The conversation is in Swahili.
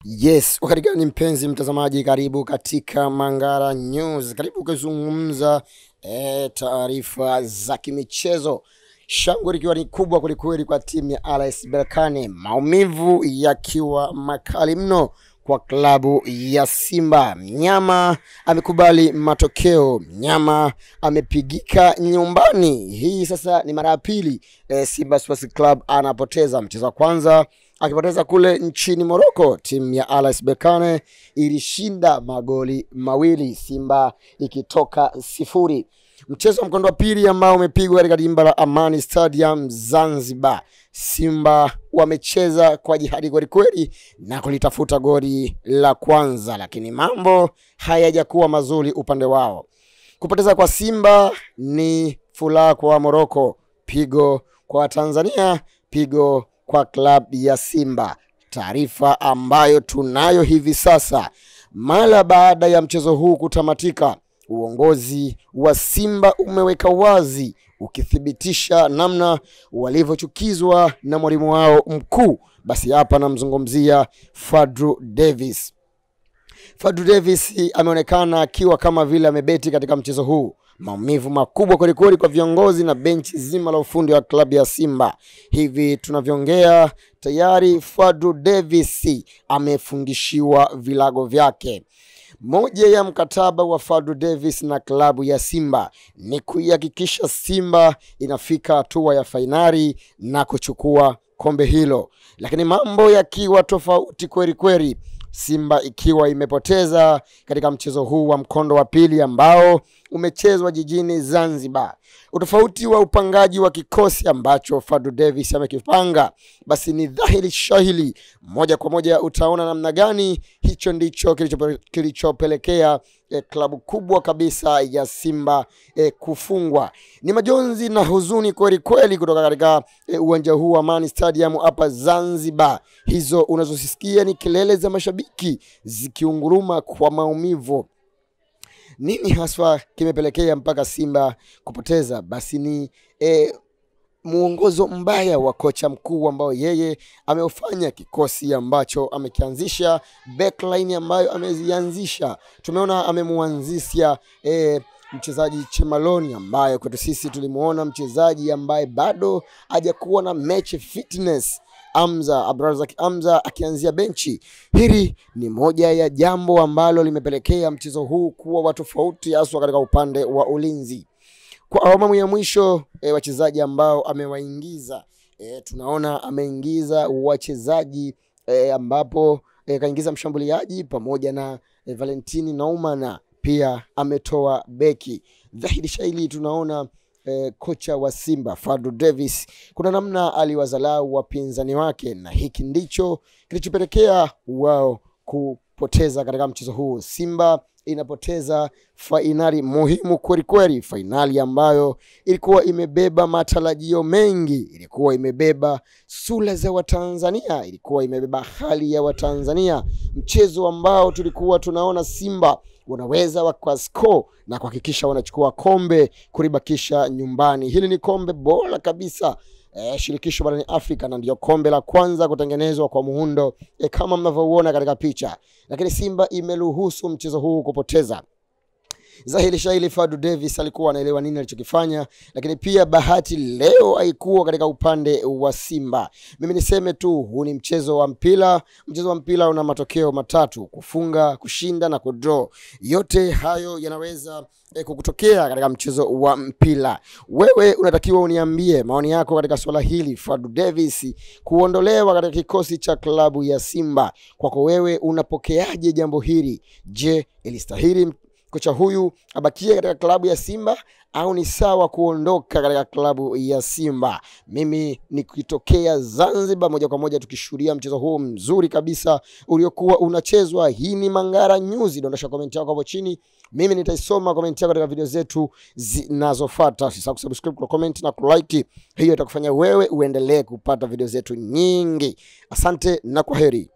Yes, wakati gani mpenzi mtazamaji, karibu katika Mangara News. Karibu kuzungumza taarifa za kimichezo. Shangwe likiwa ni kubwa kwelikweli kwa timu ya RS Berkane, maumivu yakiwa makali mno kwa klabu ya Simba. Mnyama amekubali matokeo, mnyama amepigika nyumbani. Hii sasa ni mara ya pili Simba Sports Club anapoteza. Mchezo wa kwanza akipoteza kule nchini Morocco, timu ya RS Berkane ilishinda magoli mawili, Simba ikitoka sifuri. Mchezo wa mkondo wa pili ambao umepigwa katika dimba la Amani Stadium Zanzibar, Simba wamecheza kwa jihadi kweli na kulitafuta goli la kwanza, lakini mambo hayajakuwa mazuri upande wao. Kupoteza kwa Simba ni furaha kwa Morocco, pigo kwa Tanzania, pigo kwa klabu ya Simba. Taarifa ambayo tunayo hivi sasa, mara baada ya mchezo huu kutamatika, uongozi wa Simba umeweka wazi ukithibitisha namna walivyochukizwa na mwalimu wao mkuu. Basi hapa namzungumzia Fadlu Davis. Fadlu Davis ameonekana akiwa kama vile amebeti katika mchezo huu. Maumivu makubwa kwelikweli kwa viongozi na benchi zima la ufundi wa klabu ya Simba. Hivi tunavyoongea tayari Fadlu Davis amefungishiwa vilago vyake. Moja ya mkataba wa Fadlu Davis na klabu ya Simba ni kuhakikisha Simba inafika hatua ya fainali na kuchukua kombe hilo. Lakini mambo yakiwa tofauti kweli, Simba ikiwa imepoteza katika mchezo huu wa mkondo wa pili ambao umechezwa jijini Zanzibar. Utofauti wa upangaji wa kikosi ambacho Fadlu Davis amekipanga, basi ni dhahiri shahili moja kwa moja utaona namna gani hicho ndicho kilichopelekea klabu kubwa kabisa ya Simba kufungwa. Ni majonzi na huzuni kweli kutoka katika uwanja huu wa Amani Stadium hapa Zanzibar. Hizo unazosisikia ni kelele za mashabiki zikiunguruma kwa maumivu. Nini haswa kimepelekea mpaka Simba kupoteza? Basi ni muongozo mbaya wa kocha mkuu ambao yeye ameufanya kikosi ambacho amekianzisha, backline ambayo amezianzisha. Tumeona amemuanzisha mchezaji Chemaloni ambaye kwetu sisi tulimuona mchezaji ambaye bado hajakuwa na match fitness. Abdulrazak Hamza akianzia benchi. Hili ni moja ya jambo ambalo limepelekea mchezo huu kuwa wa tofauti hasa katika upande wa ulinzi. Kwa awamu ya mwisho wachezaji ambao amewaingiza, tunaona ameingiza wachezaji ambapo kaingiza mshambuliaji pamoja na Valentini Naumana, pia ametoa beki. Dhahiri shaili tunaona kocha wa Simba Fadlu Davis kuna namna aliwazalau wapinzani wake, na hiki ndicho kilichopelekea wao kupoteza katika mchezo huu. Simba inapoteza fainali muhimu kweli, fainali ambayo ilikuwa imebeba matarajio mengi, ilikuwa imebeba sura za Watanzania, ilikuwa imebeba hali ya Watanzania, mchezo ambao tulikuwa tunaona Simba wanaweza wakascore na kuhakikisha wanachukua kombe kulibakisha nyumbani. Hili ni kombe bora kabisa shirikisho barani Afrika, na ndio kombe la kwanza kutengenezwa kwa muundo kama mnavyoona katika picha. Lakini Simba imeruhusu mchezo huu kupoteza. Zahiri shaili Fadlu Davis alikuwa anaelewa nini alichokifanya, lakini pia bahati leo haikuwa katika upande wa Simba. Mimi niseme tu huu ni mchezo wa mpira. Mchezo wa mpira una matokeo matatu: kufunga, kushinda na kudraw. Yote hayo yanaweza kukutokea katika mchezo wa mpira. Wewe unatakiwa uniambie maoni yako katika swala hili, Fadlu Davis kuondolewa katika kikosi cha klabu ya Simba. Kwako wewe unapokeaje jambo hili? Je, ilistahili kocha huyu abakie katika klabu ya Simba au ni sawa kuondoka katika klabu ya Simba? Mimi nikitokea Zanzibar moja kwa moja tukishuhudia mchezo huu mzuri kabisa uliokuwa unachezwa. Hii ni Mangara News. Dondosha comment yako hapo chini, mimi nitaisoma comment yako katika video zetu zinazofuata. Usisahau kusubscribe, comment na kulike. Hiyo itakufanya wewe uendelee kupata video zetu nyingi. Asante na kwaheri.